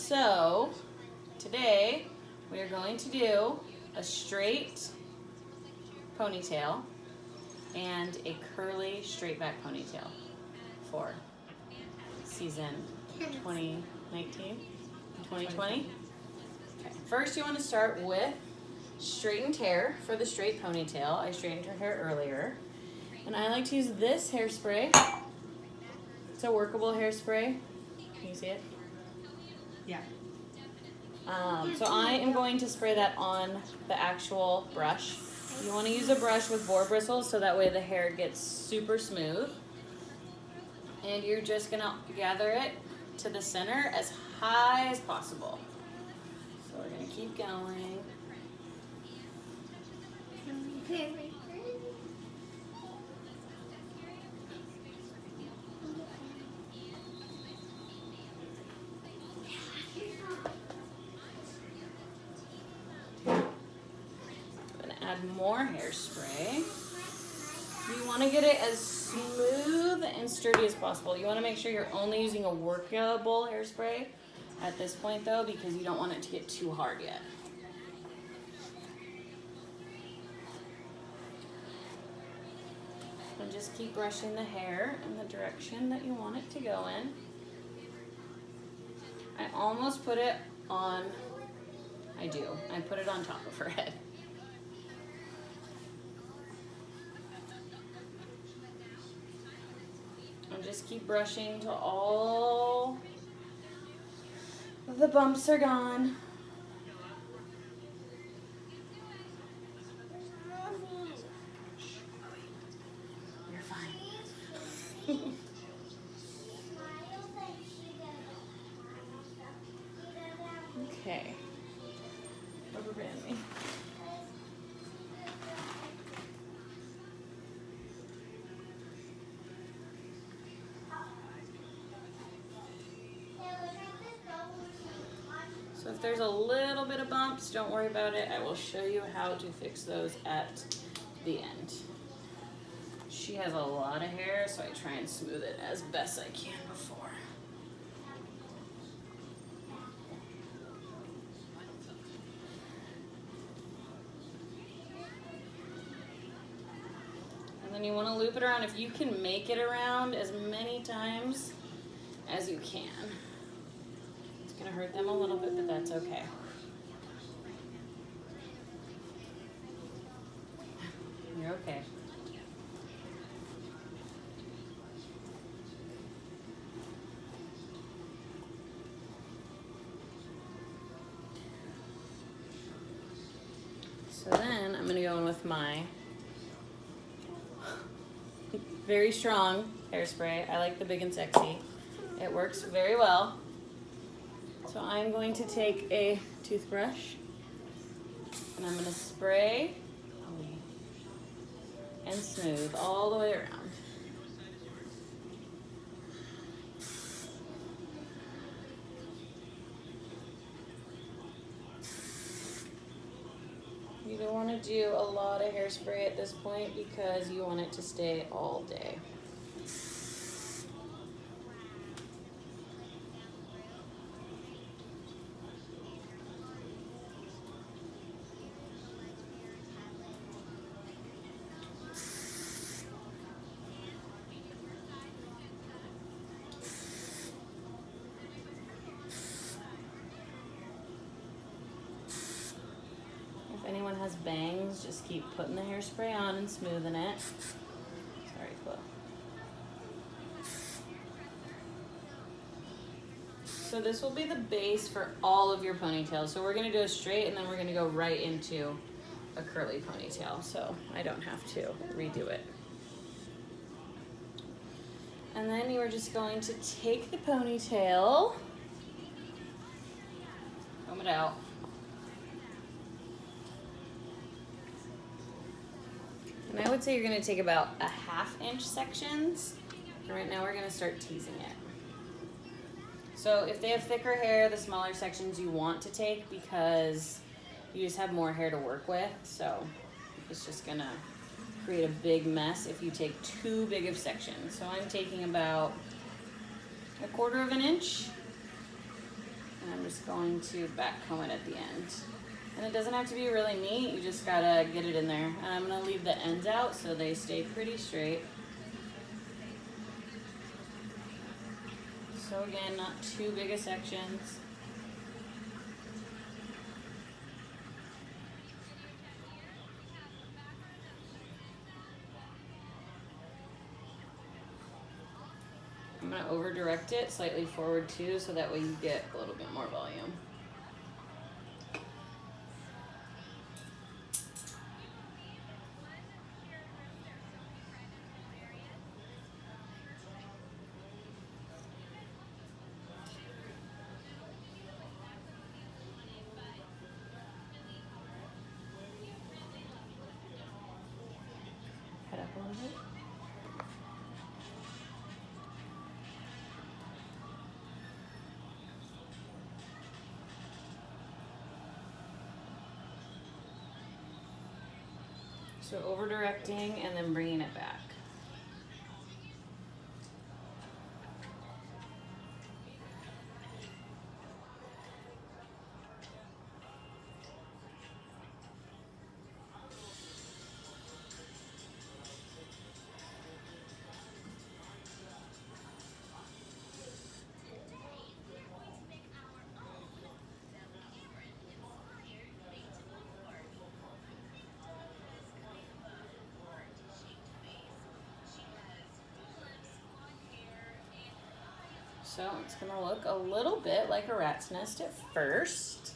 So today we are going to do a straight ponytail and a curly straight back ponytail for season 2019, 2020. Okay. First you want to start with straightened hair for the straight ponytail. I straightened her hair earlier. And I like to use this hairspray. It's a workable hairspray. Can you see it? Yeah. So I am going to spray that on the actual brush. You want to use a brush with boar bristles so that way the hair gets super smooth. And you're just going to gather it to the center as high as possible. So we're going to keep going. Add more hairspray. You want to get it as smooth and sturdy as possible. You want to make sure you're only using a workable hairspray at this point though, because you don't want it to get too hard yet. And just keep brushing the hair in the direction that you want it to go in. I almost put it on, I put it on top of her head. And just keep brushing till all the bumps are gone. You're fine. Okay. Rubber band me. So if there's a little bit of bumps, don't worry about it. I will show you how to fix those at the end. She has a lot of hair, so I try and smooth it as best I can before. And then you want to loop it around. If you can make it around as many times as you can. Gonna hurt them a little bit, but that's okay. You're okay. So then I'm gonna go in with my very strong hairspray. I like the Big and Sexy. It works very well. So I'm going to take a toothbrush and I'm going to spray and smooth all the way around. You don't want to do a lot of hairspray at this point because you want it to stay all day. If anyone has bangs, just keep putting the hairspray on and smoothing it. Sorry, Chloe. So this will be the base for all of your ponytails. So we're gonna do a straight and then we're gonna go right into a curly ponytail. So I don't have to redo it. And then you are just going to take the ponytail, comb it out. And I would say you're going to take about a 1/2 inch sections. And right now we're going to start teasing it. So if they have thicker hair, the smaller sections you want to take because you just have more hair to work with. So it's just going to create a big mess if you take too big of sections. So I'm taking about 1/4 of an inch. And I'm just going to back comb it at the end. And it doesn't have to be really neat, you just gotta get it in there. And I'm gonna leave the ends out so they stay pretty straight. So again, not too big of sections. I'm going to over direct it slightly forward too, so that way you get a little bit more volume. Head up a little bit. So over directing and then bringing it back. So it's gonna look a little bit like a rat's nest at first.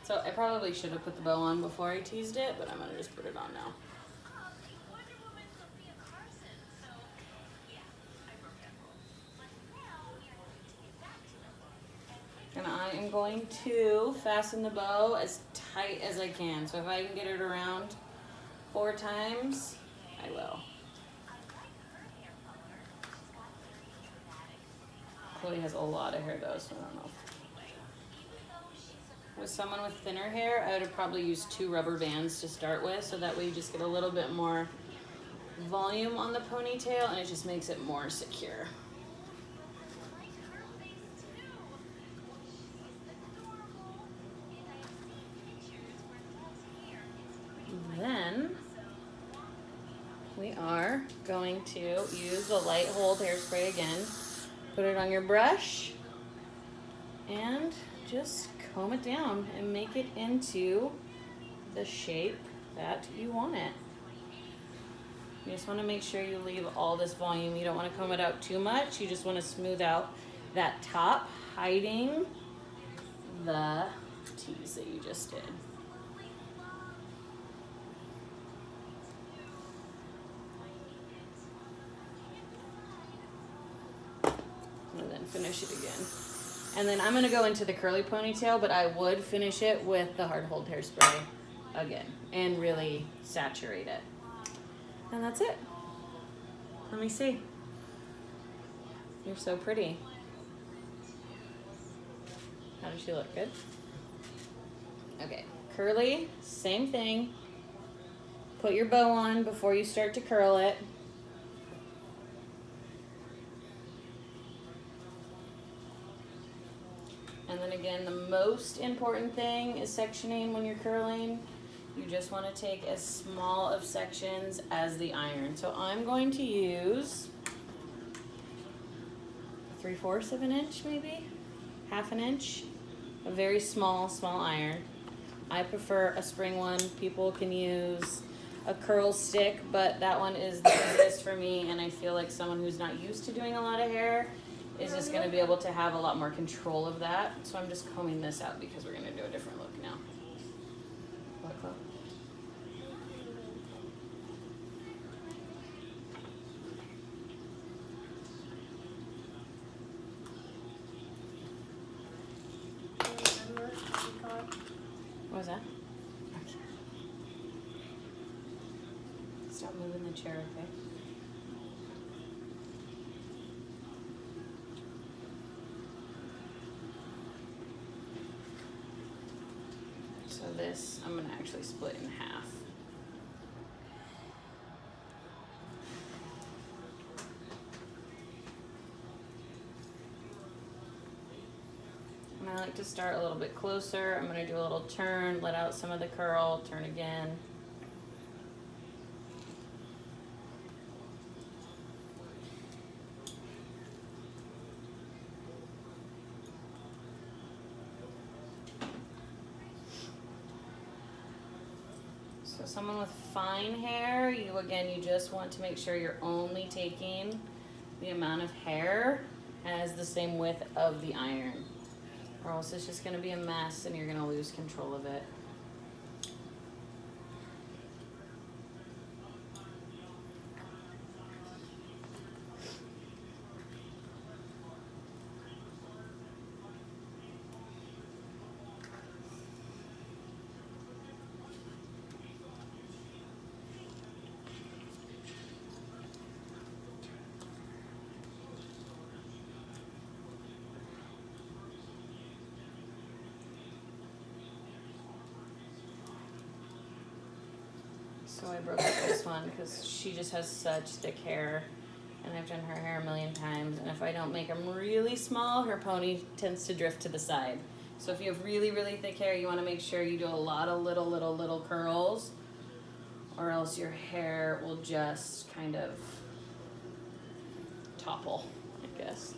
So I probably should have put the bow on before I teased it, but I'm gonna just put it on now. And I am going to fasten the bow as tight as I can. So if I can get it around 4 times, I will. Chloe has a lot of hair though, so I don't know. With someone with thinner hair, I would have probably used 2 rubber bands to start with, so that way you just get a little bit more volume on the ponytail and it just makes it more secure. Then we are going to use the light hold hairspray again. Put it on your brush and just comb it down and make it into the shape that you want it. You just want to make sure you leave all this volume. You don't want to comb it out too much. You just want to smooth out that top, hiding the tease that you just did. And then finish it again. And then I'm gonna go into the curly ponytail, but I would finish it with the hard hold hairspray again and really saturate it. And that's it. Let me see. You're so pretty. How does she look? Good? Okay, curly, same thing. Put your bow on before you start to curl it. And then again, the most important thing is sectioning when you're curling. You just want to take as small of sections as the iron. So I'm going to use 3/4 of an inch, maybe, 1/2 an inch, a very small iron. I prefer a spring one. People can use a curl stick, but that one is the easiest for me, and I feel like someone who's not used to doing a lot of hair is just going to be able to have a lot more control of that. So I'm just combing this out because we're going to do a different look now. What, Chloe? What was that? Okay. Stop moving the chair, okay? So this, I'm gonna actually split in half. And I like to start a little bit closer. I'm going to do a little turn, let out some of the curl, turn again. So someone with fine hair, you just want to make sure you're only taking the amount of hair as the same width of the iron, or else it's just going to be a mess and you're going to lose control of it. So I broke up this one because she just has such thick hair, and I've done her hair a million times, and if I don't make them really small, her pony tends to drift to the side. So if you have really, really thick hair, you want to make sure you do a lot of little curls, or else your hair will just kind of topple, I guess.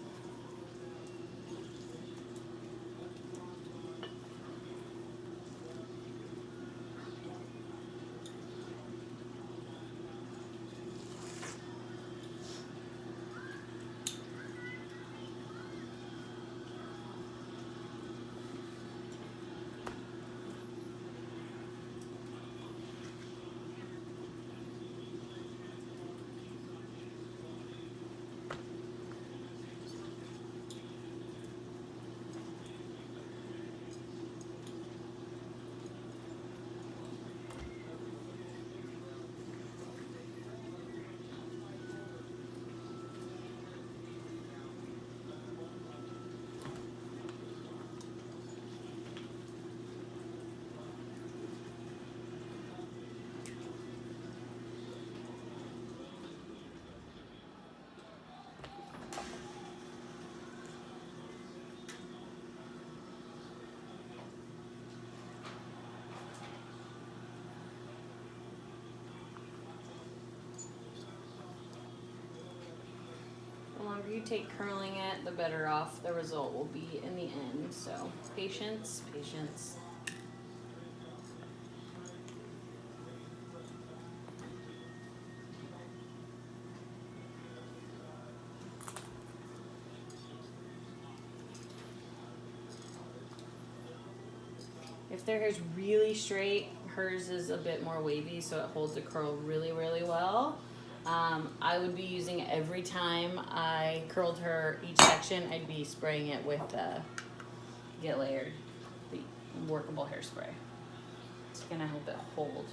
The longer you take curling it, the better off the result will be in the end. So patience, patience. If their hair's really straight, hers is a bit more wavy, so it holds the curl really, really well. I would be using it every time I curled her each section. I'd be spraying it with Get Layered, the workable hairspray. It's gonna help it hold.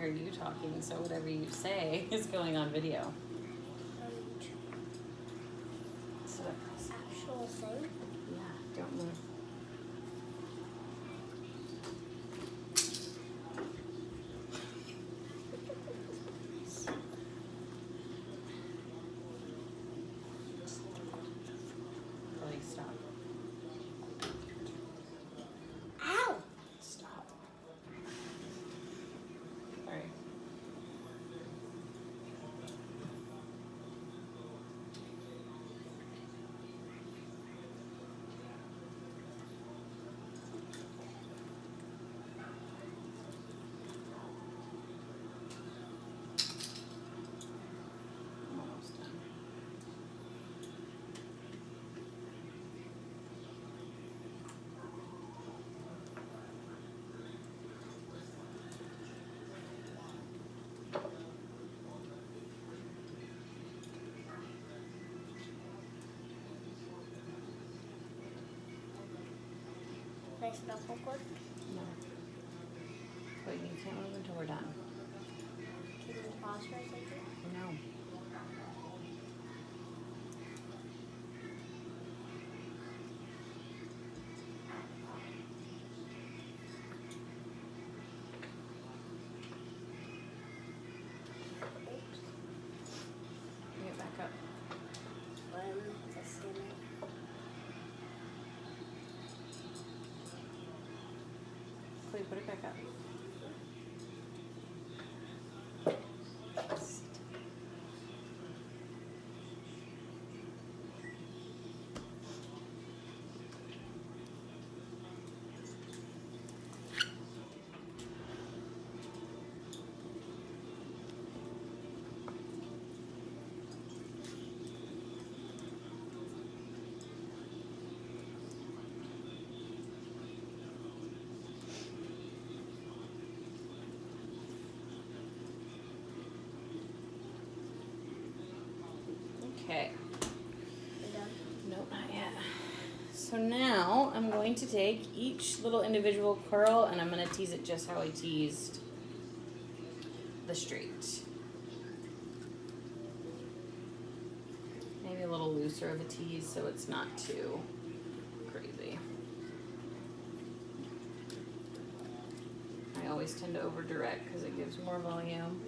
You talking, so whatever you say is going on video. So actual thing? Yeah, don't move. Like, stop. Ow! Stop. Can I sit up real quick? No. Wait, you can't move until we're done. Can you pause for a second? No. Oops. Get back up. Just a minute. Chloe, put it back up. Okay. We're done. Nope, not yet. So now I'm going to take each little individual curl and I'm going to tease it just how I teased the straight. Maybe a little looser of a tease so it's not too crazy. I always tend to over direct because it gives more volume.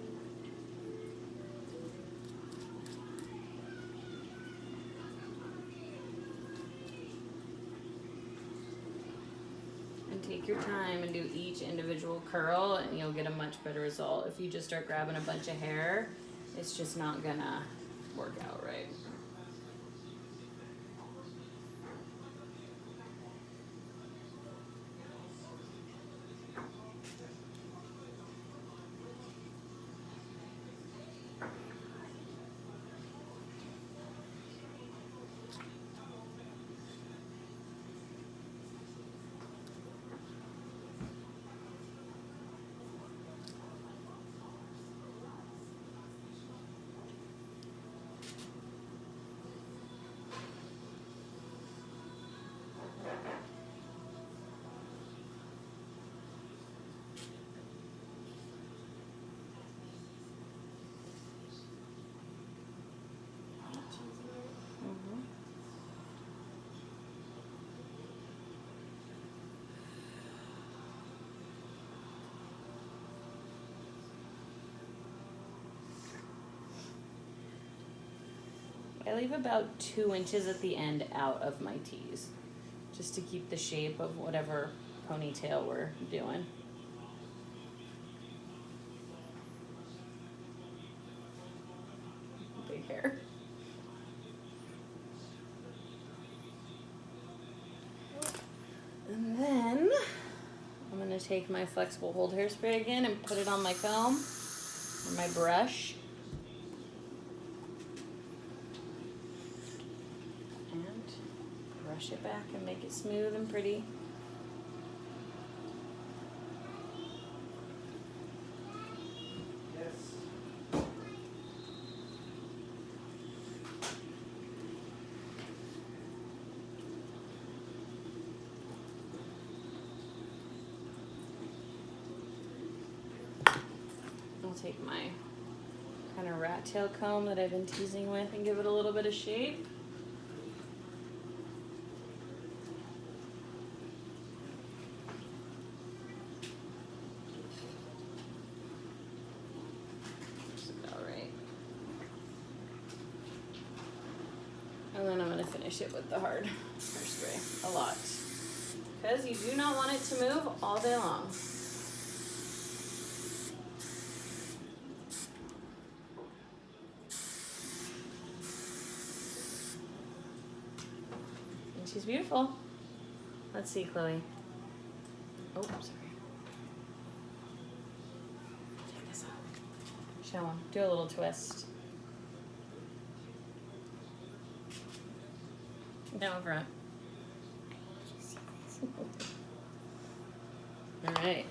And take your time and do each individual curl and you'll get a much better result. If you just start grabbing a bunch of hair, it's just not gonna work out right. Mhm. I leave about 2 inches at the end out of my tease, just to keep the shape of whatever ponytail we're doing. Big hair. And then I'm gonna take my flexible hold hairspray again and put it on my comb or my brush. And brush it back and make it smooth and pretty. I'll take my kind of rat tail comb that I've been teasing with and give it a little bit of shape. That's about right. And then I'm going to finish it with the hard hairspray a lot, because you do not want it to move all day long. And she's beautiful. Let's see, Chloe. Oh, sorry. Take this off. Show him. Do a little twist. Down front. All right.